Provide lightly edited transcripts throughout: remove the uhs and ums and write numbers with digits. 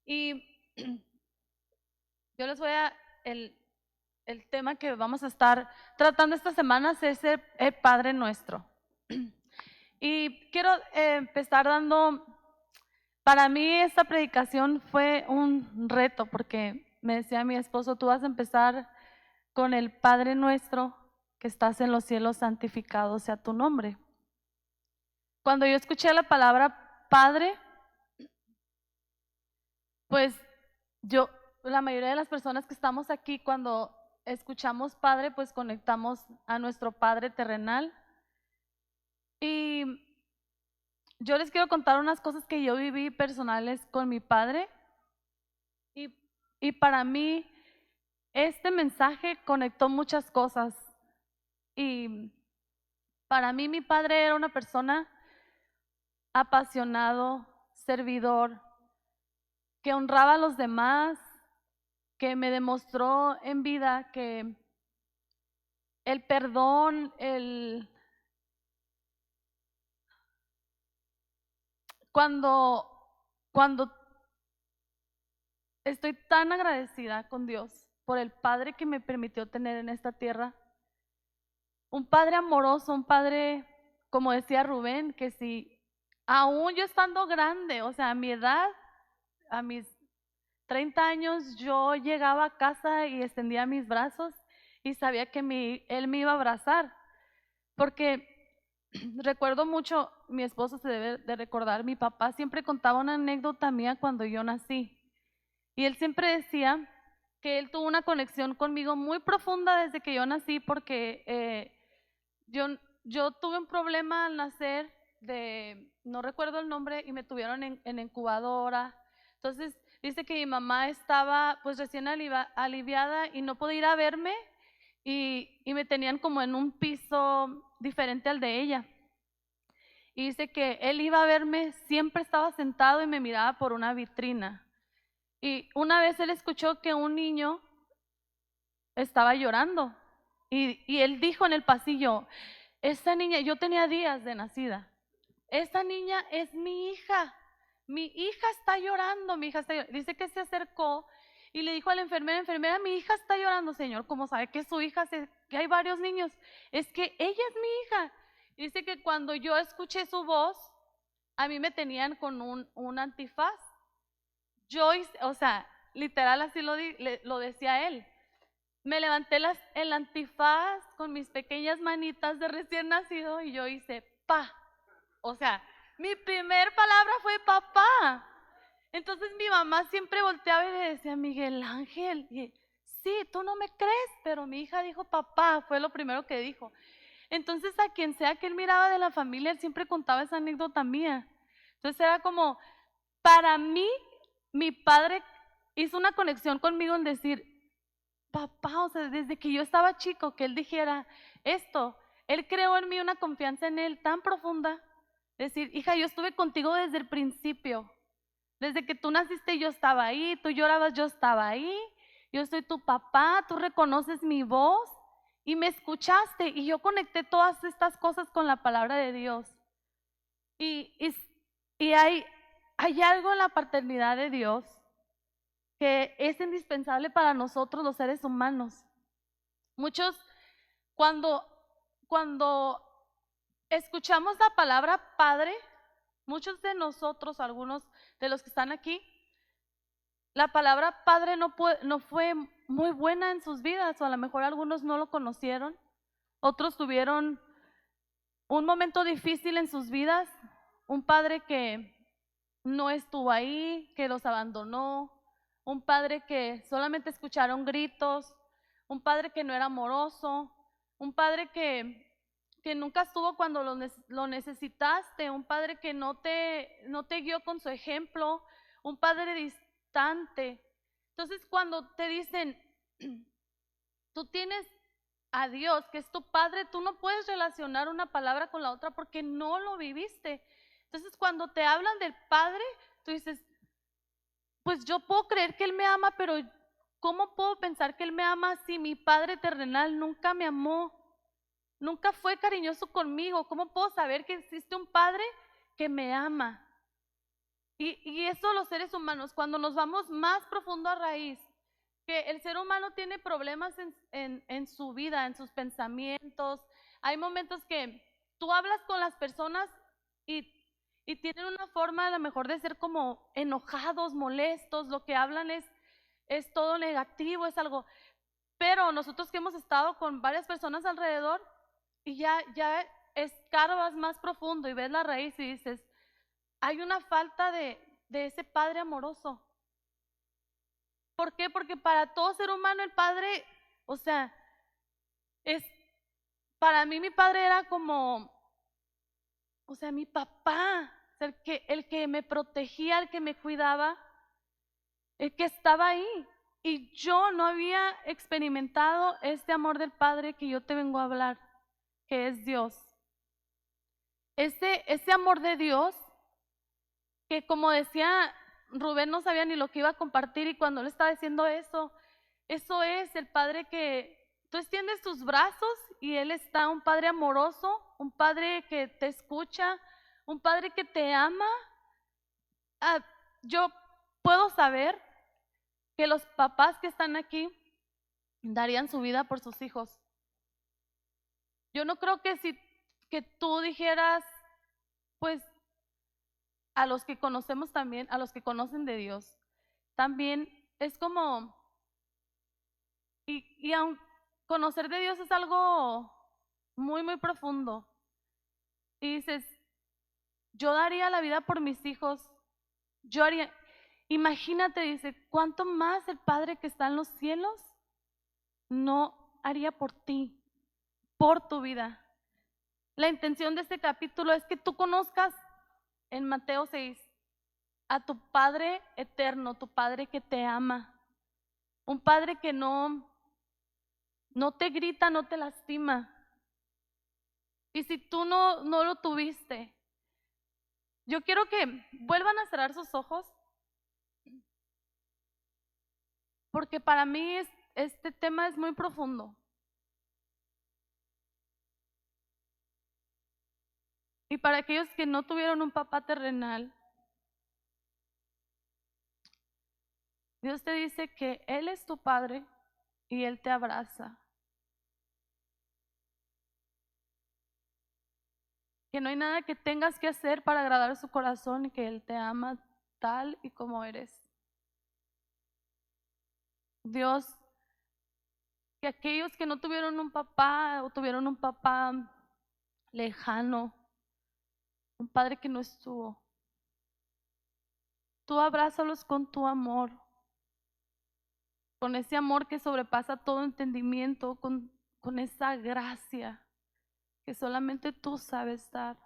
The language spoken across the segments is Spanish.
Y yo les voy a, el tema que vamos a estar tratando estas semanas es el Padre Nuestro. Y quiero empezar para mí esta predicación fue un reto porque me decía mi esposo, tú vas a empezar con el Padre Nuestro que estás en los cielos, santificado sea tu nombre. Cuando yo escuché la palabra Padre, pues la mayoría de las personas que estamos aquí, cuando escuchamos Padre, pues conectamos a nuestro Padre terrenal. Y yo les quiero contar unas cosas que yo viví personales con mi padre. Y para mí, este mensaje conectó muchas cosas. Y para mí, mi padre era una persona apasionado, servidor, que honraba a los demás, que me demostró en vida que el perdón, cuando, cuando estoy tan agradecida con Dios por el Padre que me permitió tener en esta tierra, un Padre amoroso, un Padre, como decía Rubén, que si aún yo estando grande, o sea, a mi edad, a mis 30 años, yo llegaba a casa y extendía mis brazos y sabía que él me iba a abrazar, porque recuerdo mucho, mi esposo se debe de recordar, mi papá siempre contaba una anécdota mía cuando yo nací. Y él siempre decía que él tuvo una conexión conmigo muy profunda desde que yo nací porque yo, yo tuve un problema al nacer no recuerdo el nombre, y me tuvieron en incubadora. Entonces dice que mi mamá estaba pues recién aliviada y no podía ir a verme y me tenían como en un piso diferente al de ella. Y dice que él iba a verme, siempre estaba sentado y me miraba por una vitrina. Y una vez él escuchó que un niño estaba llorando y él dijo en el pasillo, esta niña, yo tenía días de nacida, esta niña es mi hija está llorando, mi hija está llorando. Dice que se acercó y le dijo a la enfermera, mi hija está llorando, señor, como sabe que su hija, que hay varios niños, es que ella es mi hija. Dice que cuando yo escuché su voz, a mí me tenían con un antifaz. Yo, o sea, literal así lo decía él. Me levanté el antifaz con mis pequeñas manitas de recién nacido y yo hice pa. O sea, mi primer palabra fue papá. Entonces mi mamá siempre volteaba y le decía, Miguel Ángel, y, sí, tú no me crees, pero mi hija dijo papá, fue lo primero que dijo. Entonces a quien sea que él miraba de la familia, él siempre contaba esa anécdota mía. Entonces era como, para mí, mi padre hizo una conexión conmigo en decir, papá, o sea, desde que yo estaba chico, que él dijera esto, él creó en mí una confianza en él tan profunda. Decir, hija, yo estuve contigo desde el principio. Desde que tú naciste yo estaba ahí, tú llorabas, yo estaba ahí. Yo soy tu papá, tú reconoces mi voz y me escuchaste. Y yo conecté todas estas cosas con la palabra de Dios. Y, y, y hay algo en la paternidad de Dios que es indispensable para nosotros los seres humanos. Muchos, cuando, cuando escuchamos la palabra Padre, muchos de nosotros, algunos de los que están aquí, la palabra Padre no fue muy buena en sus vidas, o a lo mejor algunos no lo conocieron, otros tuvieron un momento difícil en sus vidas, un padre que no estuvo ahí, que los abandonó, un padre que solamente escucharon gritos, un padre que no era amoroso, un padre que nunca estuvo cuando lo necesitaste, un padre que no te guió con su ejemplo, un padre distante. Entonces cuando te dicen, tú tienes a Dios, que es tu Padre, tú no puedes relacionar una palabra con la otra porque no lo viviste. Entonces cuando te hablan del Padre, tú dices, pues yo puedo creer que Él me ama, pero ¿cómo puedo pensar que Él me ama si mi Padre terrenal nunca me amó? Nunca fue cariñoso conmigo. ¿Cómo puedo saber que existe un Padre que me ama? Y eso los seres humanos, cuando nos vamos más profundo a raíz, que el ser humano tiene problemas en su vida, en sus pensamientos. Hay momentos que tú hablas con las personas y, y tienen una forma a lo mejor de ser como enojados, molestos, lo que hablan es todo negativo, es algo. Pero nosotros que hemos estado con varias personas alrededor y ya escarbas más profundo y ves la raíz y dices, hay una falta de ese padre amoroso. ¿Por qué? Porque para todo ser humano el padre, o sea, es, para mí mi padre era como, o sea, mi papá, o sea, el que me protegía, el que me cuidaba, el que estaba ahí. Y yo no había experimentado este amor del Padre que yo te vengo a hablar, que es Dios. Ese amor de Dios, que como decía Rubén, no sabía ni lo que iba a compartir, y cuando le estaba diciendo eso es el Padre que tú extiendes tus brazos y Él está, un Padre amoroso, un Padre que te escucha, un Padre que te ama. Yo puedo saber que los papás que están aquí darían su vida por sus hijos. Yo no creo que tú dijeras, pues a los que conocemos también, a los que conocen de Dios, también es como, y aun conocer de Dios es algo muy, muy profundo. Y dices, yo daría la vida por mis hijos, yo haría, imagínate, dice, ¿cuánto más el Padre que está en los cielos no haría por ti, por tu vida? La intención de este capítulo es que tú conozcas en Mateo 6 a tu Padre eterno, tu Padre que te ama, un Padre que no te grita, no te lastima. Y si tú no lo tuviste, yo quiero que vuelvan a cerrar sus ojos, porque para mí este tema es muy profundo. Y para aquellos que no tuvieron un papá terrenal, Dios te dice que Él es tu Padre y Él te abraza. Que no hay nada que tengas que hacer para agradar su corazón y que Él te ama tal y como eres. Dios, que aquellos que no tuvieron un papá o tuvieron un papá lejano, un padre que no estuvo, tú abrázalos con tu amor, con ese amor que sobrepasa todo entendimiento, con esa gracia que solamente tú sabes dar.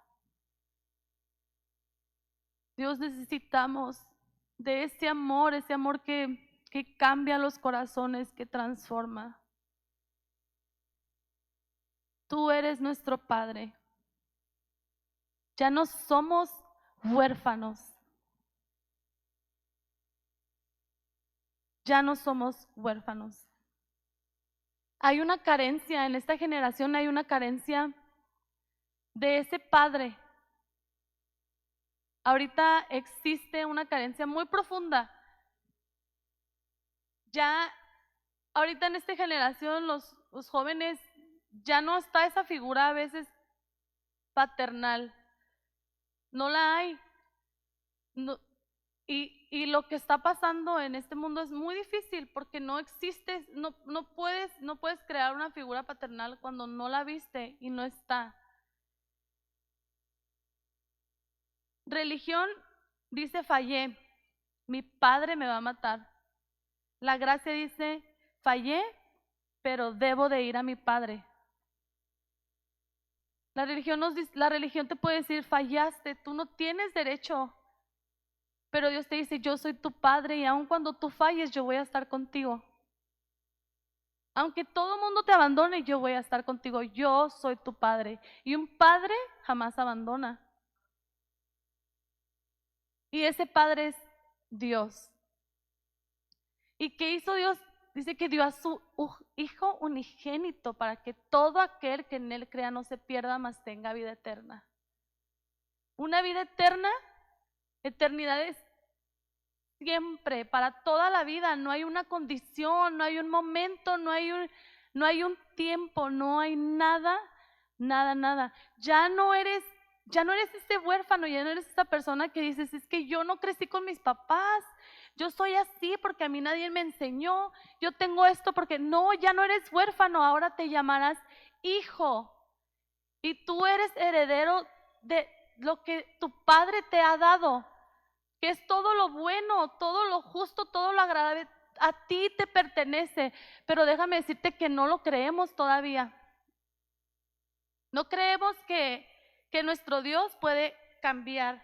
Dios, necesitamos de ese amor que cambia los corazones, que transforma. Tú eres nuestro Padre. Ya no somos huérfanos. Ya no somos huérfanos. Hay una carencia en esta generación, hay una carencia de ese Padre. Ahorita existe una carencia muy profunda. Ya, ahorita en esta generación, los jóvenes, ya no está esa figura a veces paternal. No la hay. No, y lo que está pasando en este mundo es muy difícil porque no existe, no puedes crear una figura paternal cuando no la viste y no está. Religión dice fallé, mi padre me va a matar. La gracia dice fallé, pero debo de ir a mi padre. La religión te puede decir fallaste, tú no tienes derecho. Pero Dios te dice, yo soy tu padre y aun cuando tú falles, yo voy a estar contigo. Aunque todo el mundo te abandone, yo voy a estar contigo. Yo soy tu padre. Y un padre jamás abandona. Y ese padre es Dios. ¿Y qué hizo Dios? Dice que dio a su Hijo unigénito para que todo aquel que en Él crea no se pierda, mas tenga vida eterna. Una vida eterna Eternidad es siempre, para toda la vida. No hay una condición, no hay un momento, no hay un tiempo, no hay nada, nada, nada. Ya no eres ese huérfano, ya no eres esa persona que dices, es que yo no crecí con mis papás, yo soy así porque a mí nadie me enseñó, yo tengo esto porque no, ya no eres huérfano, ahora te llamarás hijo. Y tú eres heredero de lo que tu padre te ha dado, que es todo lo bueno, todo lo justo, todo lo agradable. A ti te pertenece, pero déjame decirte que no lo creemos todavía. No creemos que nuestro Dios puede cambiar.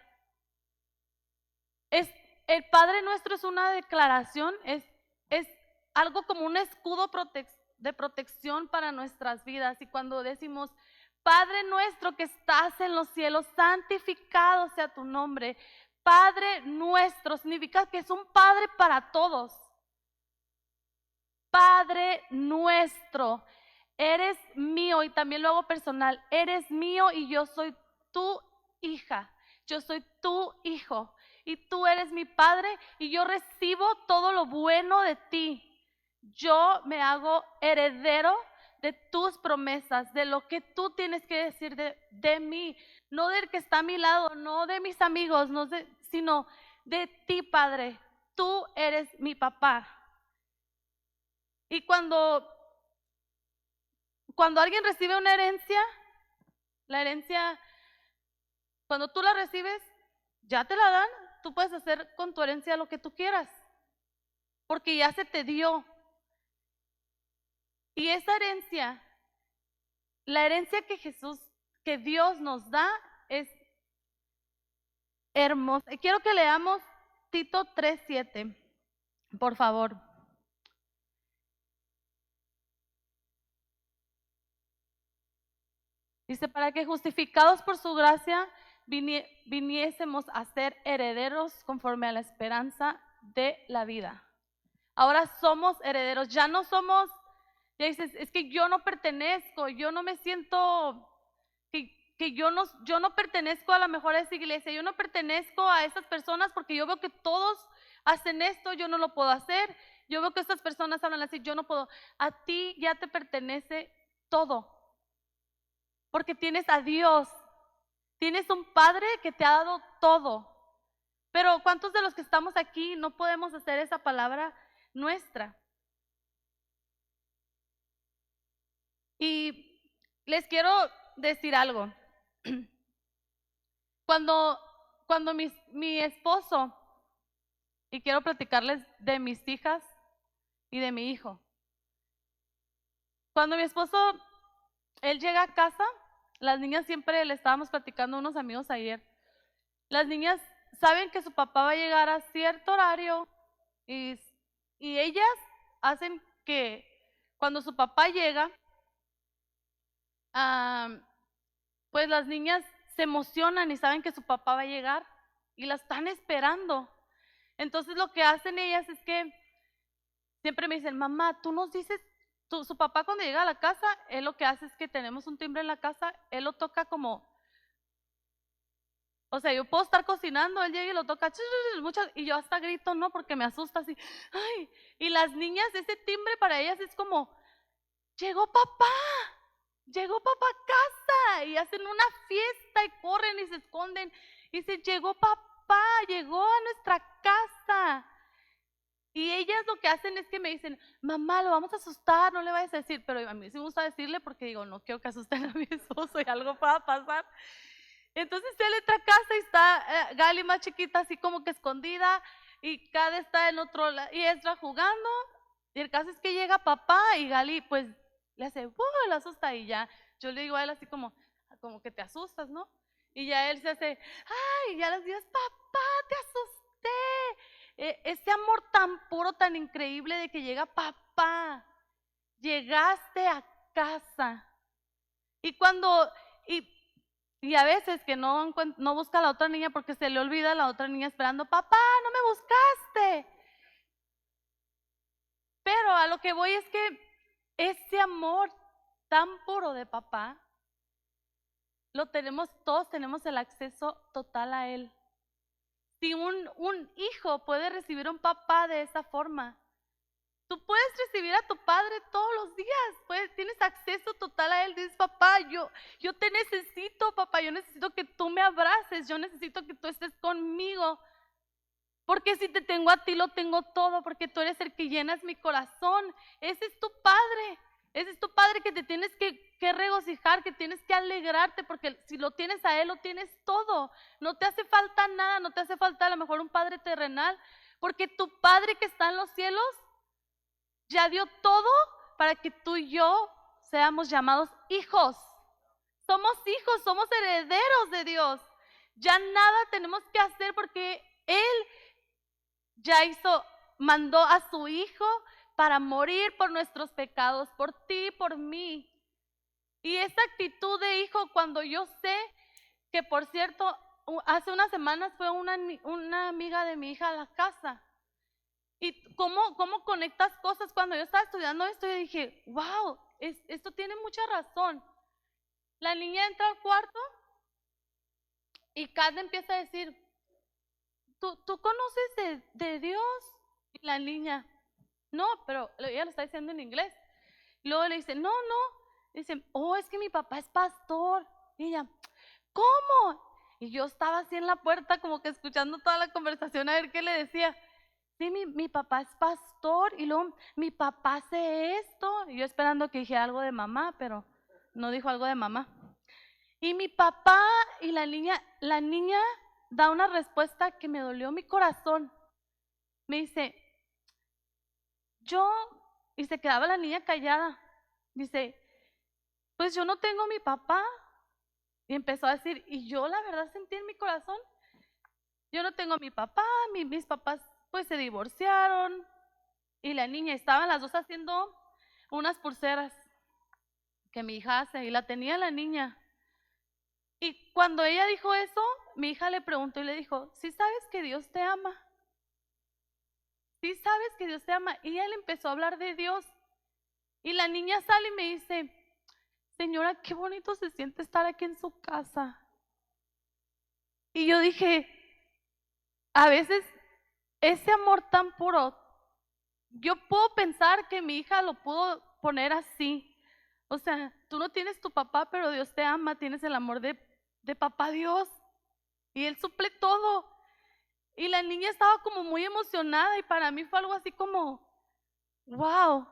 El Padre Nuestro es una declaración, es algo como un escudo de protección para nuestras vidas. Y cuando decimos, Padre nuestro que estás en los cielos, santificado sea tu nombre. Padre nuestro significa que es un Padre para todos. Padre nuestro, eres mío, y también lo hago personal, eres mío y yo soy tu hija, yo soy tu hijo y tú eres mi padre y yo recibo todo lo bueno de ti. Yo me hago heredero de tus promesas, de lo que tú tienes que decir de mí, no del que está a mi lado, no de mis amigos, sino de ti, Padre. Tú eres mi papá. Y cuando alguien recibe una herencia, la herencia, cuando tú la recibes, ya te la dan, tú puedes hacer con tu herencia lo que tú quieras, porque ya se te dio. Y esa herencia, la herencia que Dios nos da, es hermosa. Y quiero que leamos Tito 3:7, por favor. Dice, para que justificados por su gracia viniésemos a ser herederos conforme a la esperanza de la vida. Ahora somos herederos, ya no somos, ya dices, es que yo no pertenezco, yo no me siento, que yo no pertenezco a la mejor a esa iglesia, yo no pertenezco a esas personas porque yo veo que todos hacen esto, yo no lo puedo hacer, yo veo que estas personas hablan así, yo no puedo. A ti ya te pertenece todo, porque tienes a Dios, tienes un Padre que te ha dado todo. Pero ¿cuántos de los que estamos aquí no podemos hacer esa palabra nuestra? Y les quiero decir algo. Cuando mi esposo, y quiero platicarles de mis hijas y de mi hijo. Cuando mi esposo, él llega a casa, las niñas siempre le estábamos platicando a unos amigos ayer. Las niñas saben que su papá va a llegar a cierto horario y ellas hacen que cuando su papá llega, pues las niñas se emocionan y saben que su papá va a llegar y la están esperando. Entonces lo que hacen ellas es que siempre me dicen, mamá, tú nos dices, su papá cuando llega a la casa, él lo que hace es que tenemos un timbre en la casa, él lo toca como, o sea, yo puedo estar cocinando, él llega y lo toca, y yo hasta grito, ¿no? Porque me asusta así, ay, y las niñas, ese timbre para ellas es como, llegó papá a casa, y hacen una fiesta y corren y se esconden, y dicen, llegó papá, llegó a nuestra casa. Y ellas lo que hacen es que me dicen, mamá, lo vamos a asustar, no le vayas a decir, pero a mí sí me gusta decirle porque digo, no quiero que asusten a mi esposo y algo pueda pasar. Entonces él entra a casa y está Gali más chiquita, así como que escondida, y Cade está en otro lado, y Ezra jugando, y el caso es que llega papá y Gali pues le hace, le asusta, y ya, yo le digo a él así como que te asustas, ¿no? Y ya él se hace, ay, ya les digo, papá, te asusté. Ese amor tan puro, tan increíble de que llega papá, llegaste a casa. Y cuando, y a veces que no busca a la otra niña porque se le olvida a la otra niña esperando, papá, no me buscaste. Pero a lo que voy es que ese amor tan puro de papá, lo tenemos, todos tenemos el acceso total a él. si un hijo puede recibir a un papá de esa forma, tú puedes recibir a tu padre todos los días, tienes acceso total a él. Dices, papá, yo te necesito, papá, yo necesito que tú me abraces, yo necesito que tú estés conmigo. Porque si te tengo a ti, lo tengo todo, porque tú eres el que llenas mi corazón. Ese es tu padre. Ese es tu padre que te tienes que regocijar, que tienes que alegrarte, porque si lo tienes a él, lo tienes todo. No te hace falta nada, no te hace falta a lo mejor un padre terrenal, porque tu padre que está en los cielos ya dio todo para que tú y yo seamos llamados hijos. Somos hijos, somos herederos de Dios. Ya nada tenemos que hacer porque Él ya mandó a su Hijo para morir por nuestros pecados, por ti, por mí. Y esa actitud de hijo, cuando yo sé que, por cierto, hace unas semanas fue una amiga de mi hija a la casa. Y cómo conectas cosas. Cuando yo estaba estudiando esto, yo dije, wow, esto tiene mucha razón. La niña entra al cuarto y Kat empieza a decir, ¿tú conoces de Dios? Y la niña, no, pero ella lo está diciendo en inglés. Y luego le dice, no. Dice, es que mi papá es pastor. Y ella, ¿cómo? Y yo estaba así en la puerta como que escuchando toda la conversación a ver qué le decía. Sí, mi papá es pastor, y luego mi papá hace esto. Y yo esperando que dijera algo de mamá, pero no dijo algo de mamá. Y mi papá, y la niña da una respuesta que me dolió mi corazón. Me dice, y se quedaba la niña callada. Dice, pues yo no tengo mi papá. Y empezó a decir, y yo la verdad sentí en mi corazón, yo no tengo mi papá, mis papás pues se divorciaron. Y la niña, estaban las dos haciendo unas pulseras que mi hija hace, y la tenía la niña. Y cuando ella dijo eso, mi hija le preguntó y le dijo, ¿sí sabes que Dios te ama? ¿Sí sabes que Dios te ama? Y ella le empezó a hablar de Dios. Y la niña sale y me dice, señora, qué bonito se siente estar aquí en su casa. Y yo dije, a veces ese amor tan puro, yo puedo pensar que mi hija lo pudo poner así. O sea, tú no tienes tu papá, pero Dios te ama, tienes el amor de papá Dios. Y Él suple todo. Y la niña estaba como muy emocionada, y para mí fue algo así como, wow,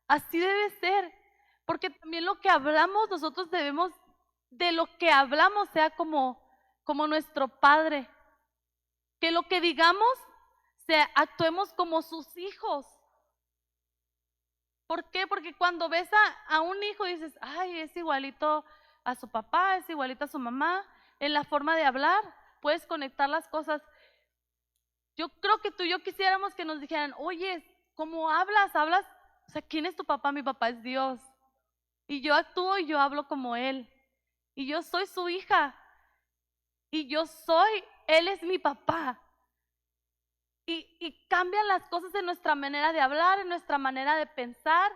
así debe ser. Porque también lo que hablamos, nosotros debemos, de lo que hablamos sea como nuestro Padre. Que lo que digamos, actuemos como sus hijos. ¿Por qué? Porque cuando ves a un hijo dices, ay, es igualito a su papá, es igualito a su mamá, en la forma de hablar, puedes conectar las cosas. Yo creo que tú y yo quisiéramos que nos dijeran, oye, ¿cómo hablas? O sea, ¿quién es tu papá? Mi papá es Dios. Y yo actúo y yo hablo como Él. Y yo soy su hija. Y Él es mi papá. Y cambian las cosas en nuestra manera de hablar, en nuestra manera de pensar.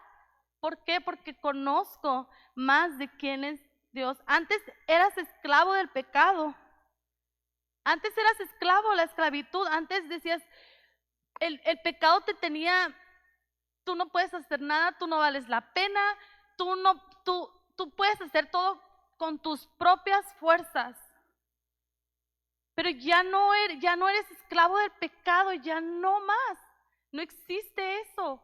¿Por qué? Porque conozco más de quién es Dios. Antes eras esclavo del pecado. Antes eras esclavo, la esclavitud. Antes decías, el pecado te tenía, tú no puedes hacer nada, tú no vales la pena, tú puedes hacer todo con tus propias fuerzas. Pero ya no eres esclavo del pecado, ya no más. No existe eso.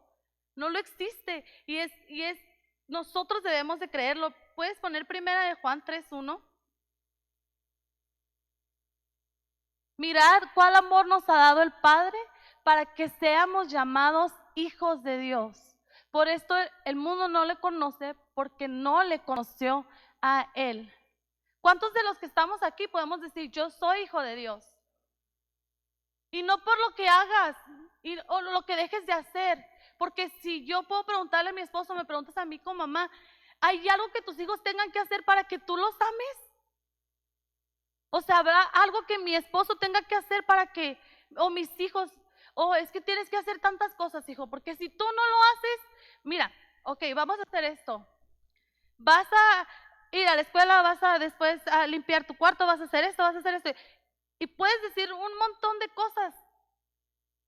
No lo existe. Y nosotros debemos de creerlo. ¿Puedes poner primera de Juan 3:1? Mirad cuál amor nos ha dado el Padre para que seamos llamados hijos de Dios. Por esto el mundo no le conoce, porque no le conoció a Él. ¿Cuántos de los que estamos aquí podemos decir, yo soy hijo de Dios? Y no por lo que hagas o lo que dejes de hacer. Porque si yo puedo preguntarle a mi esposo, me preguntas a mí como mamá, ¿hay algo que tus hijos tengan que hacer para que tú los ames? O sea, ¿habrá algo que mi esposo tenga que hacer para que, o mis hijos, es que tienes que hacer tantas cosas, hijo? Porque si tú no lo haces, mira, ok, vamos a hacer esto. Vas a ir a la escuela, vas a después a limpiar tu cuarto, vas a hacer esto, vas a hacer esto. Y puedes decir un montón de cosas,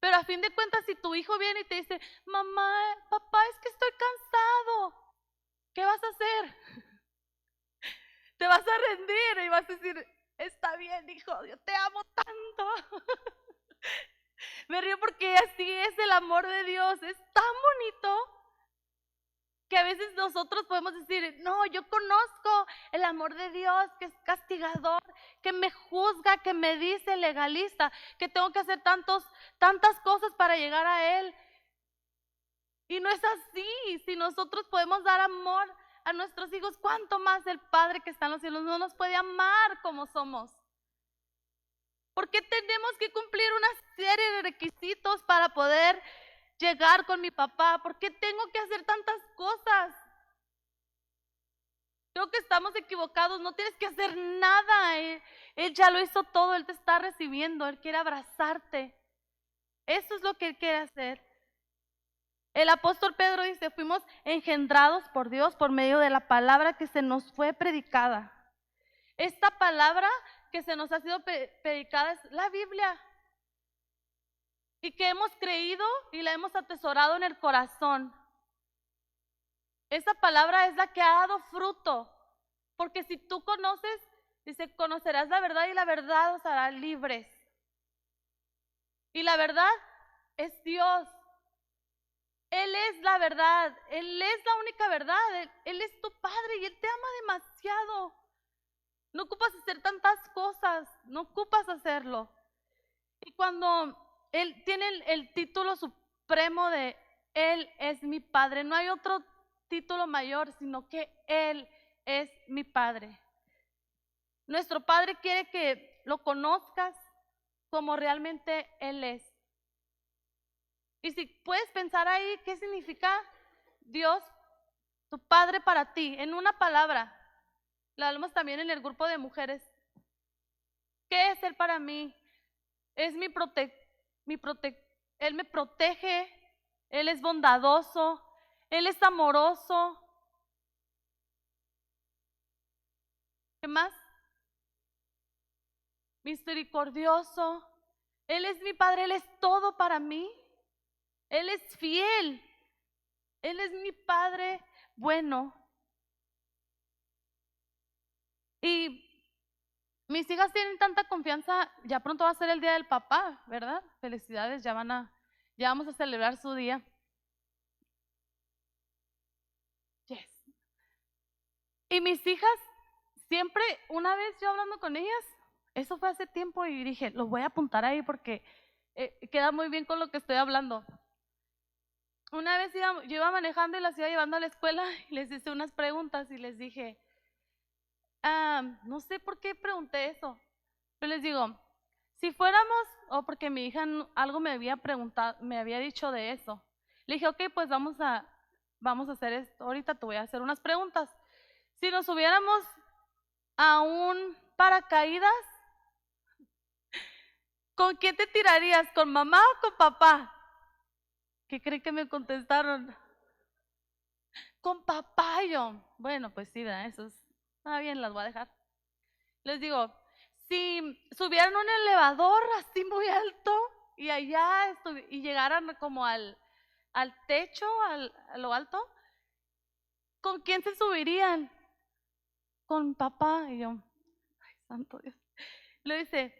pero a fin de cuentas, si tu hijo viene y te dice, mamá, papá, es que estoy cansado, ¿qué vas a hacer? Te vas a rendir y vas a decir, está bien, hijo, yo te amo tanto. Me río porque así es el amor de Dios, es tan bonito que a veces nosotros podemos decir, no, yo conozco el amor de Dios, que es castigador, que me juzga, que me dice legalista, que tengo que hacer tantas cosas para llegar a Él. Y no es así. Si nosotros podemos dar amor a nuestros hijos, ¿cuánto más el Padre que está en los cielos no nos puede amar como somos? ¿Por qué tenemos que cumplir una serie de requisitos para poder llegar con mi papá? ¿Por qué tengo que hacer tantas cosas? Creo que estamos equivocados, no tienes que hacer nada. Él ya lo hizo todo, Él te está recibiendo, Él quiere abrazarte. Eso es lo que Él quiere hacer. El apóstol Pedro dice, fuimos engendrados por Dios por medio de la palabra que se nos fue predicada. Esta palabra que se nos ha sido predicada es la Biblia. Y que hemos creído y la hemos atesorado en el corazón. Esa palabra es la que ha dado fruto. Porque si tú conoces, dice, conocerás la verdad y la verdad os hará libres. Y la verdad es Dios. Él es la verdad, Él es la única verdad, Él es tu Padre y Él te ama demasiado. No ocupas hacer tantas cosas, no ocupas hacerlo. Y cuando Él tiene el título supremo de Él es mi Padre, no hay otro título mayor, sino que Él es mi Padre. Nuestro Padre quiere que lo conozcas como realmente Él es. Y si puedes pensar ahí, ¿qué significa Dios, tu Padre para ti? En una palabra, la hablamos también en el grupo de mujeres. ¿Qué es Él para mí? Es Él me protege, Él es bondadoso, Él es amoroso. ¿Qué más? Misericordioso. Él es mi Padre, Él es todo para mí. Él es fiel. Él es mi Padre bueno. Y mis hijas tienen tanta confianza, ya pronto va a ser el día del papá, ¿verdad? Felicidades, ya vamos a celebrar su día. Yes. Y mis hijas, siempre, una vez yo hablando con ellas, eso fue hace tiempo y dije, lo voy a apuntar ahí porque queda muy bien con lo que estoy hablando. Una vez yo iba manejando y las iba llevando a la escuela y les hice unas preguntas y les dije, no sé por qué pregunté eso, pero les digo, si fuéramos, porque mi hija algo me había preguntado, me había dicho de eso, le dije, ok, pues vamos a hacer esto, ahorita te voy a hacer unas preguntas. Si nos subiéramos a un paracaídas, ¿con quién te tirarías? ¿Con mamá o con papá? ¿Qué creen que me contestaron? Con papá. Yo, bueno, pues sí, ¿verdad? Eso está bien, las voy a dejar. Les digo, si subieran un elevador así muy alto y allá y llegaran como al techo, a lo alto, ¿con quién se subirían? Con papá. Y yo, ay, santo Dios. Le dice,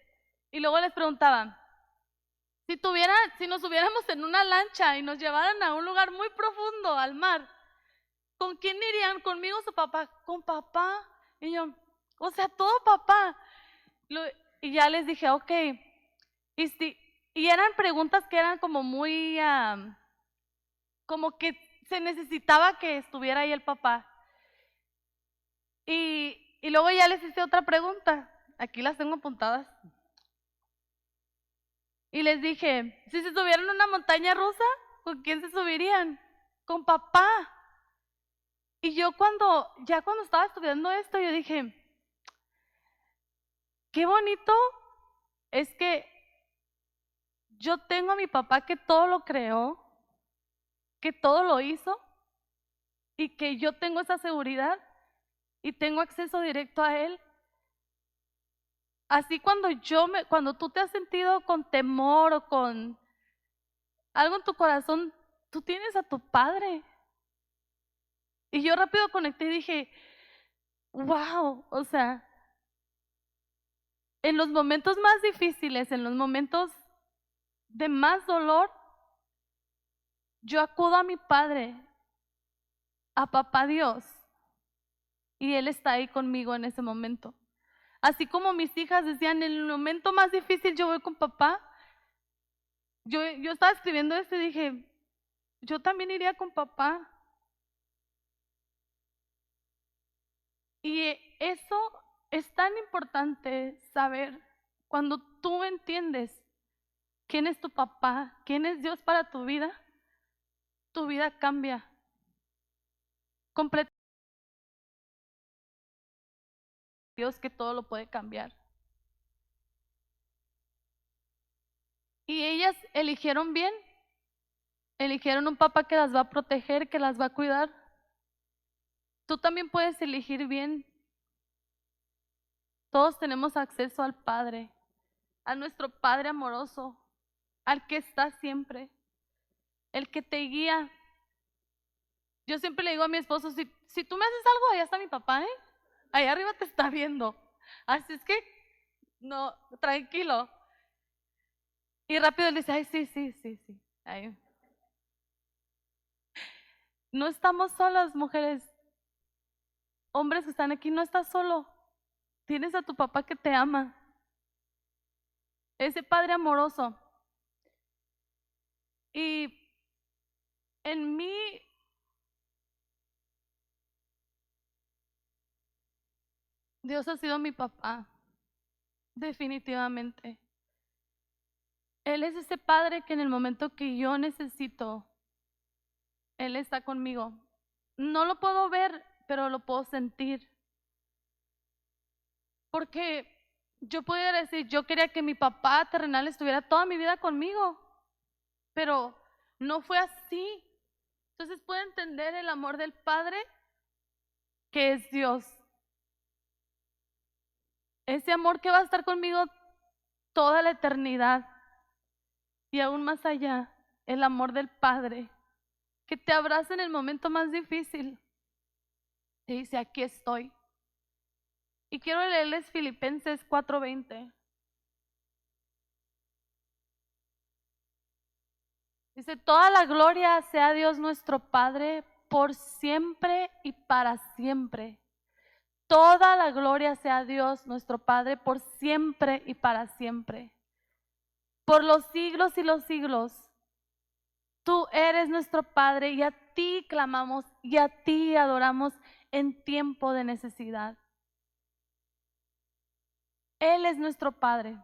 y luego les preguntaban, si nos subiéramos en una lancha y nos llevaran a un lugar muy profundo, al mar, ¿con quién irían? ¿Conmigo o su papá? Con papá. Y yo, o sea, todo papá. Y ya les dije, ok. Y eran preguntas que eran como muy, como que se necesitaba que estuviera ahí el papá. Y luego ya les hice otra pregunta. Aquí las tengo apuntadas. Y les dije, si se subieran a una montaña rusa, ¿con quién se subirían? Con papá. Y yo cuando estaba estudiando esto, yo dije, qué bonito es que yo tengo a mi papá que todo lo creó, que todo lo hizo, y que yo tengo esa seguridad y tengo acceso directo a él. Así cuando tú te has sentido con temor o con algo en tu corazón, tú tienes a tu Padre. Y yo rápido conecté y dije, wow, o sea, en los momentos más difíciles, en los momentos de más dolor, yo acudo a mi Padre, a Papá Dios, y Él está ahí conmigo en ese momento. Así como mis hijas decían, en el momento más difícil yo voy con papá. Yo estaba escribiendo esto y dije, yo también iría con papá. Y eso es tan importante saber cuando tú entiendes quién es tu papá, quién es Dios para tu vida cambia completamente. Dios que todo lo puede cambiar. Y ellas eligieron bien, eligieron un papá que las va a proteger, que las va a cuidar. Tú también puedes elegir bien. Todos tenemos acceso al Padre, a nuestro Padre amoroso, al que está siempre, el que te guía. Yo siempre le digo a mi esposo, si tú me haces algo, allá está mi papá, ¿eh? Allá arriba te está viendo. Así es que, no, tranquilo. Y rápido le dice, ay, sí. Ay. No estamos solas, mujeres. Hombres que están aquí, no estás solo. Tienes a tu papá que te ama. Ese Padre amoroso. Y en mí, Dios ha sido mi papá, definitivamente. Él es ese Padre que en el momento que yo necesito, Él está conmigo. No lo puedo ver, pero lo puedo sentir. Porque yo pudiera decir, yo quería que mi papá terrenal estuviera toda mi vida conmigo, pero no fue así. Entonces puedo entender el amor del Padre, que es Dios. Ese amor que va a estar conmigo toda la eternidad y aún más allá, el amor del Padre, que te abraza en el momento más difícil. Te dice, aquí estoy. Y quiero leerles Filipenses 4:20. Dice, toda la gloria sea a Dios nuestro Padre por siempre y para siempre. Toda la gloria sea a Dios nuestro Padre por siempre y para siempre. Por los siglos y los siglos. Tú eres nuestro Padre y a ti clamamos y a ti adoramos en tiempo de necesidad. Él es nuestro Padre.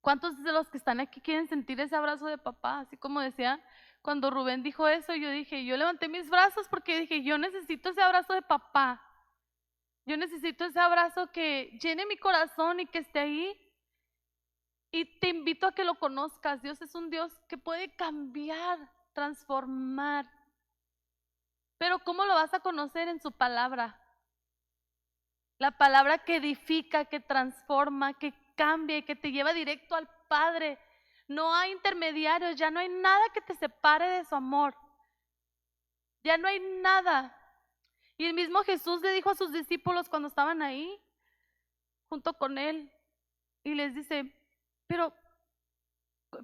¿Cuántos de los que están aquí quieren sentir ese abrazo de papá? Así como decía, cuando Rubén dijo eso, yo dije, yo levanté mis brazos porque dije, yo necesito ese abrazo de papá. Yo necesito ese abrazo que llene mi corazón y que esté ahí. Y te invito a que lo conozcas. Dios es un Dios que puede cambiar, transformar. Pero ¿cómo lo vas a conocer? En su palabra. La palabra que edifica, que transforma, que cambia y que te lleva directo al Padre. No hay intermediarios, ya no hay nada que te separe de su amor. Ya no hay nada. Y el mismo Jesús le dijo a sus discípulos cuando estaban ahí, junto con él, y les dice, pero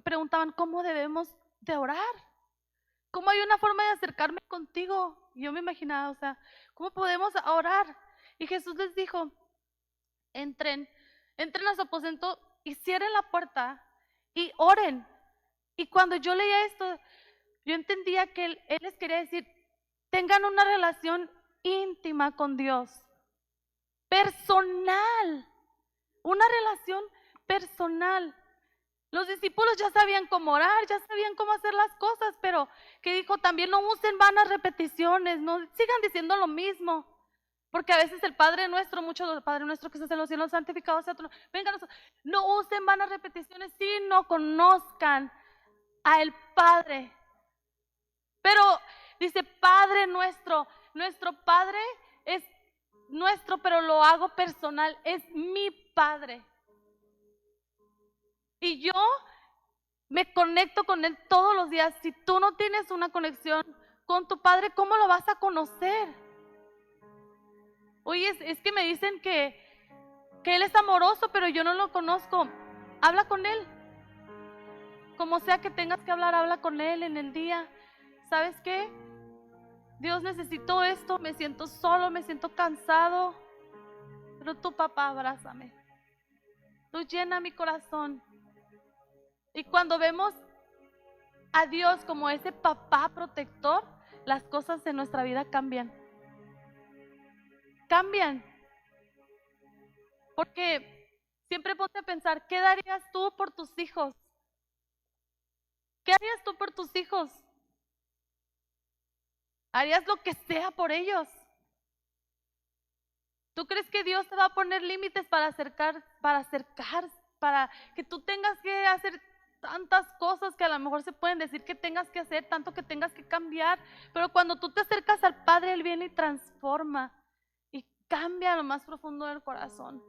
preguntaban, ¿cómo debemos de orar? ¿Cómo hay una forma de acercarme contigo? Y yo me imaginaba, o sea, ¿cómo podemos orar? Y Jesús les dijo, entren a su aposento y cierren la puerta y oren. Y cuando yo leía esto, yo entendía que él les quería decir, tengan una relación íntima con Dios, personal, una relación personal. Los discípulos ya sabían cómo orar, ya sabían cómo hacer las cosas, pero que dijo también no usen vanas repeticiones, no sigan diciendo lo mismo. Porque a veces el Padre Nuestro, muchos del Padre Nuestro que estás en los cielos, santificado sea tu nombre. Vengan, no usen vanas repeticiones, sino conozcan a el Padre. Pero dice Padre Nuestro, nuestro Padre es nuestro, pero lo hago personal, es mi Padre. Y yo me conecto con Él todos los días. Si tú no tienes una conexión con tu Padre, ¿cómo lo vas a conocer? Oye, es que me dicen que Él es amoroso, pero yo no lo conozco. Habla con Él. Como sea que tengas que hablar, habla con Él en el día. ¿Sabes qué? Dios, necesito esto, me siento solo, me siento cansado. Pero tú, papá, abrázame. Tú llena mi corazón. Y cuando vemos a Dios como ese papá protector, las cosas en nuestra vida cambian. Cambian. Porque siempre ponte a pensar, ¿qué darías tú por tus hijos? ¿Qué harías tú por tus hijos? ¿Harías lo que sea por ellos? ¿Tú crees que Dios te va a poner límites para para que tú tengas que hacer tantas cosas que a lo mejor se pueden decir que tengas que hacer, tanto que tengas que cambiar? Pero cuando tú te acercas al Padre, Él viene y transforma y cambia lo más profundo del corazón.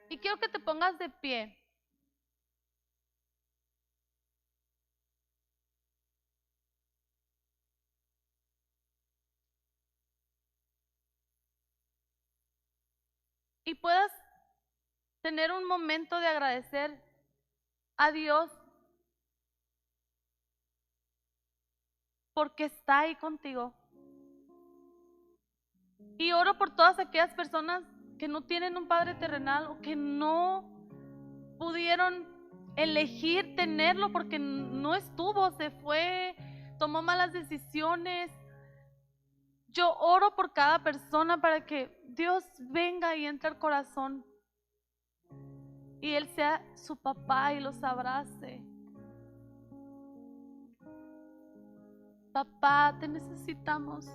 Y quiero que te pongas de pie. Y puedas tener un momento de agradecer a Dios porque está ahí contigo. Y oro por todas aquellas personas que no tienen un padre terrenal o que no pudieron elegir tenerlo porque no estuvo, se fue, tomó malas decisiones. Yo oro por cada persona para que Dios venga y entre al corazón y Él sea su papá y los abrace. Papá, te necesitamos.